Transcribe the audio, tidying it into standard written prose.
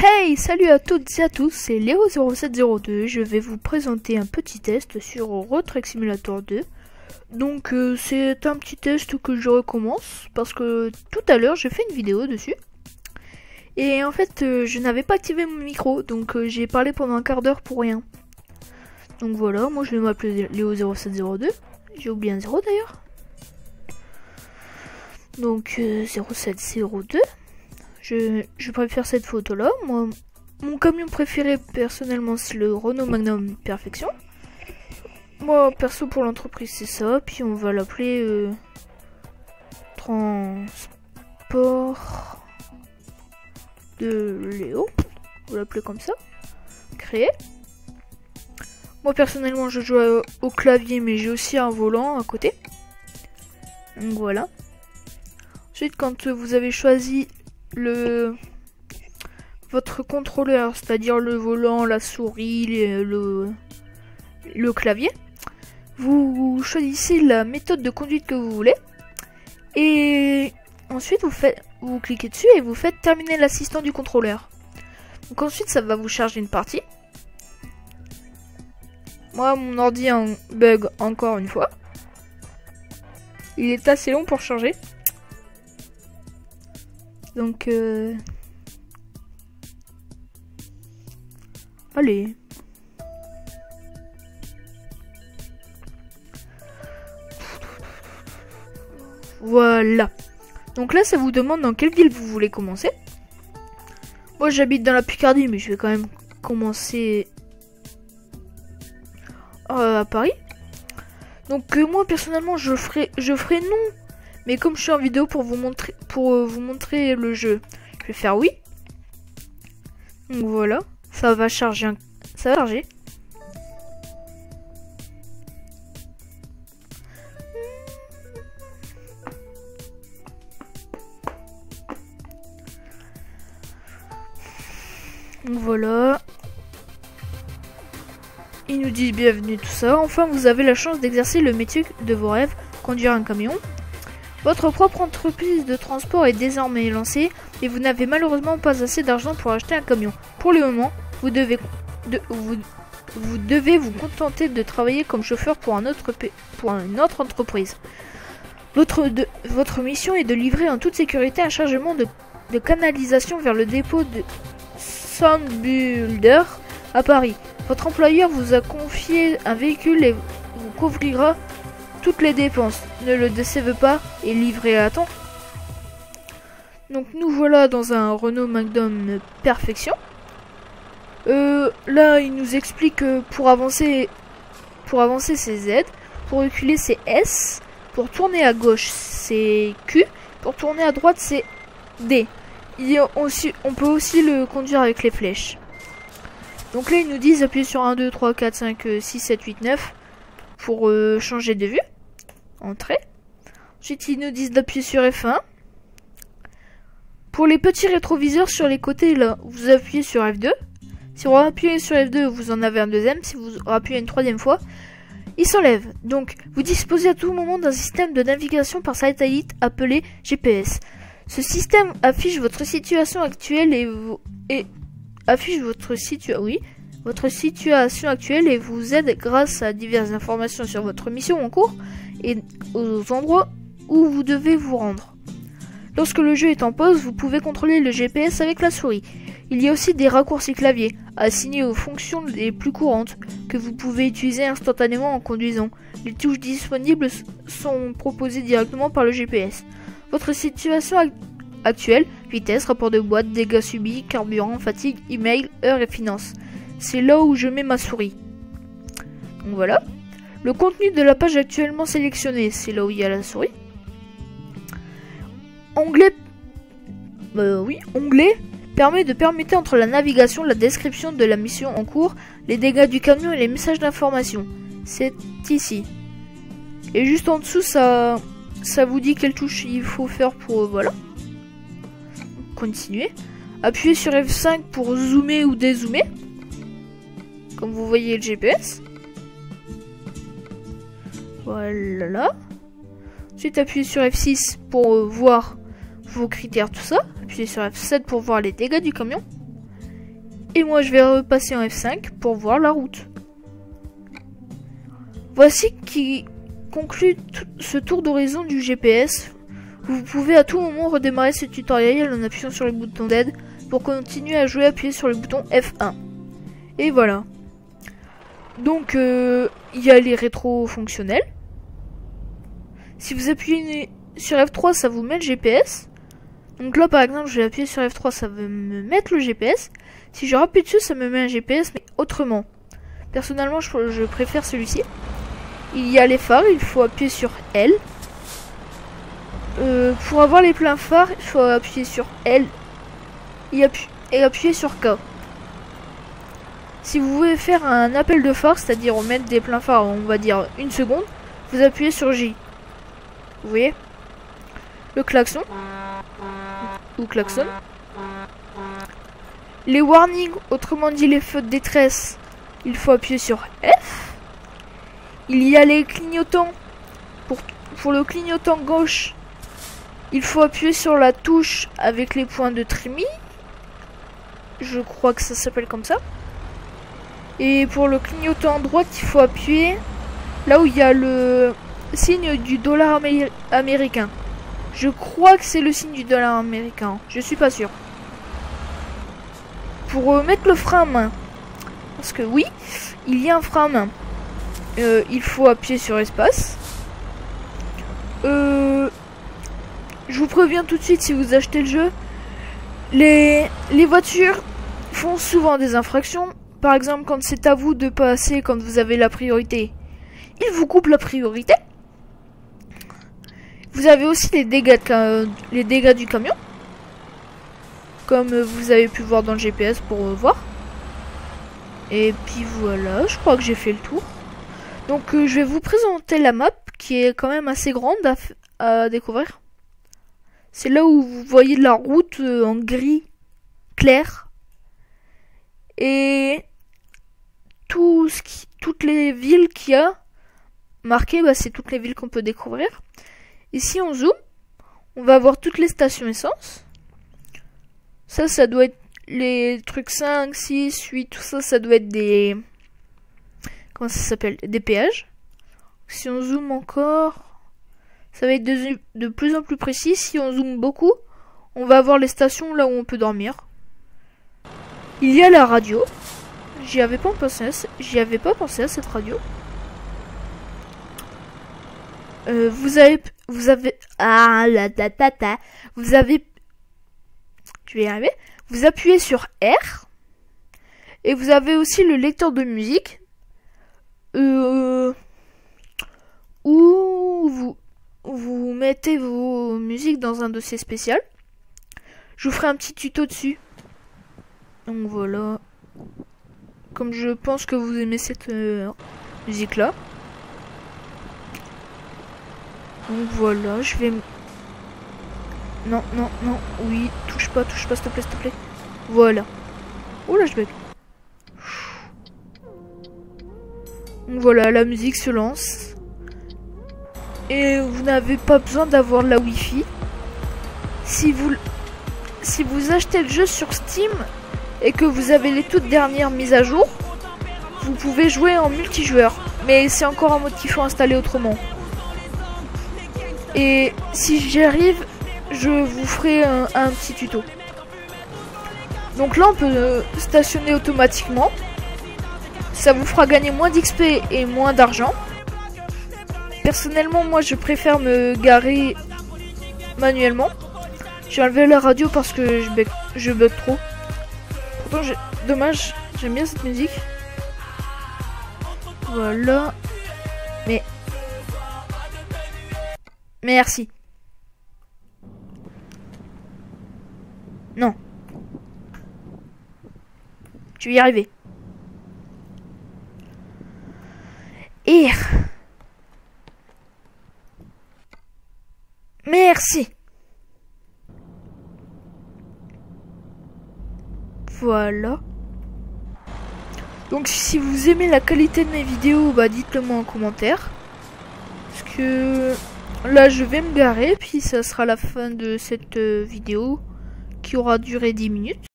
Hey, salut à toutes et à tous, c'est Léo0702. Je vais vous présenter un petit test sur Road Truck Simulator 2. Donc c'est un petit test que je recommence parce que tout à l'heure j'ai fait une vidéo dessus. Et en fait je n'avais pas activé mon micro, donc j'ai parlé pendant un quart d'heure pour rien. Donc voilà, moi je vais m'appeler Léo0702. J'ai oublié un 0 d'ailleurs. Donc 0702. Je préfère cette photo là. Moi, mon camion préféré personnellement c'est le Renault Magnum Perfection. Moi perso pour l'entreprise c'est ça. Puis on va l'appeler Transport de Léo. On va l'appeler comme ça. Créer. Moi personnellement je joue au clavier mais j'ai aussi un volant à côté. Donc voilà. Ensuite quand vous avez choisi votre contrôleur, c'est-à-dire le volant, la souris, le clavier, vous choisissez la méthode de conduite que vous voulez et ensuite vous cliquez dessus et vous faites terminer l'assistant du contrôleur. Donc ensuite ça va vous charger une partie. Moi mon ordi en bug encore une fois. Il est assez long pour charger. Donc allez. Voilà. Donc là ça vous demande dans quelle ville vous voulez commencer. Moi j'habite dans la Picardie mais je vais quand même commencer à Paris. Donc moi personnellement je ferai non. Mais comme je suis en vidéo pour vous montrer le jeu, je vais faire oui. Donc voilà, ça va charger. Ça va charger. Donc voilà. Ils nous disent bienvenue tout ça. Enfin, vous avez la chance d'exercer le métier de vos rêves, conduire un camion. Votre propre entreprise de transport est désormais lancée et vous n'avez malheureusement pas assez d'argent pour acheter un camion. Pour le moment, vous devez vous contenter de travailler comme chauffeur pour une autre entreprise. Votre mission est de livrer en toute sécurité un chargement de canalisation vers le dépôt de Soundbuilder à Paris. Votre employeur vous a confié un véhicule et vous couvrira toutes les dépenses. Ne le décevez pas et livrez à temps. Donc nous voilà dans un Renault Magnum Perfection. Là il nous explique que pour avancer c'est Z, pour reculer c'est S, pour tourner à gauche c'est Q, pour tourner à droite c'est D. On peut aussi le conduire avec les flèches. Donc là ils nous disent appuyer sur 1, 2, 3, 4, 5, 6, 7, 8, 9 pour changer de vue. Entrée. Ensuite ils nous disent d'appuyer sur F1. Pour les petits rétroviseurs sur les côtés là, vous appuyez sur F2. Si vous appuyez sur F2, vous en avez un deuxième. Si vous appuyez une troisième fois, il s'enlève. Donc vous disposez à tout moment d'un système de navigation par satellite appelé GPS. Ce système affiche votre situation actuelle votre situation actuelle et vous aide grâce à diverses informations sur votre mission en cours et aux endroits où vous devez vous rendre. Lorsque le jeu est en pause, vous pouvez contrôler le GPS avec la souris. Il y a aussi des raccourcis clavier assignés aux fonctions les plus courantes que vous pouvez utiliser instantanément en conduisant. Les touches disponibles sont proposées directement par le GPS. Votre situation actuelle, vitesse, rapport de boîte, dégâts subis, carburant, fatigue, email, heure et finances. C'est là où je mets ma souris. Donc voilà. Le contenu de la page actuellement sélectionnée, c'est là où il y a la souris. Onglet permet de permuter entre la navigation, la description de la mission en cours, les dégâts du camion et les messages d'information. C'est ici. Et juste en dessous, ça vous dit quelle touche il faut faire pour voilà. Continuer. Appuyez sur F5 pour zoomer ou dézoomer. Comme vous voyez le GPS. Voilà. Ensuite appuyez sur F6 pour voir vos critères, tout ça. Appuyez sur F7 pour voir les dégâts du camion. Et moi je vais repasser en F5 pour voir la route. Voici qui conclut ce tour d'horizon du GPS. Vous pouvez à tout moment redémarrer ce tutoriel en appuyant sur le bouton d'aide. Pour continuer à jouer, appuyez sur le bouton F1. Et voilà. Donc il y a les rétros fonctionnels. Si vous appuyez sur F3, ça vous met le GPS. Donc là par exemple, je vais appuyer sur F3, ça va me mettre le GPS. Si je rappuie dessus, ça me met un GPS, mais autrement. Personnellement, je préfère celui-ci. Il y a les phares, il faut appuyer sur L. Pour avoir les pleins phares, il faut appuyer sur L et appuyer sur K. Si vous voulez faire un appel de phare, c'est-à-dire mettre des pleins phares, on va dire 1 seconde, vous appuyez sur J. Vous voyez? Le klaxon. Ou klaxon. Les warnings, autrement dit les feux de détresse, il faut appuyer sur F. Il y a les clignotants. Pour le clignotant gauche, il faut appuyer sur la touche avec les points de trémie. Je crois que ça s'appelle comme ça. Et pour le clignotant droite, il faut appuyer là où il y a le signe du dollar américain. Je crois que c'est le signe du dollar américain. Je suis pas sûr. Pour mettre le frein à main, parce que oui, il y a un frein à main. Il faut appuyer sur espace. Je vous préviens tout de suite, si vous achetez le jeu, les voitures font souvent des infractions. Par exemple, quand c'est à vous de passer, quand vous avez la priorité, ils vous coupent la priorité. Vous avez aussi les dégâts du camion, comme vous avez pu voir dans le GPS pour voir. Et puis voilà, je crois que j'ai fait le tour. Donc je vais vous présenter la map qui est quand même assez grande à découvrir. C'est là où vous voyez la route en gris clair. Et toutes les villes qu'il y a marquées, bah, c'est toutes les villes qu'on peut découvrir. Et si on zoome, on va avoir toutes les stations essence. Ça doit être les trucs 5, 6, 8, tout ça, ça doit être des... Comment ça s'appelle? Des péages. Si on zoome encore, ça va être de plus en plus précis. Si on zoome beaucoup, on va avoir les stations là où on peut dormir. Il y a la radio. J'y avais pas pensé à cette radio. Vous avez, je vais y arriver. Vous appuyez sur R et vous avez aussi le lecteur de musique où vous mettez vos musiques dans un dossier spécial. Je vous ferai un petit tuto dessus. Donc voilà. Comme je pense que vous aimez cette musique là. Donc voilà, je vais... Non, oui, touche pas, s'il te plaît. Voilà. Oh là, je bug. Donc voilà, la musique se lance. Et vous n'avez pas besoin d'avoir la Wi-Fi. Si vous achetez le jeu sur Steam et que vous avez les toutes dernières mises à jour, vous pouvez jouer en multijoueur. Mais c'est encore un mode qu'il faut installer autrement. Et si j'y arrive, je vous ferai un petit tuto. Donc là on peut stationner automatiquement. Ça vous fera gagner moins d'XP et moins d'argent. Personnellement moi je préfère me garer manuellement. J'ai enlevé la radio parce que je bug trop. Pourtant dommage, j'aime bien cette musique. Voilà. Mais merci. Non. Tu vas y arriver. R. Merci. Voilà. Donc si vous aimez la qualité de mes vidéos, bah dites-le moi en commentaire. Parce que là je vais me garer, puis ça sera la fin de cette vidéo qui aura duré 10 minutes.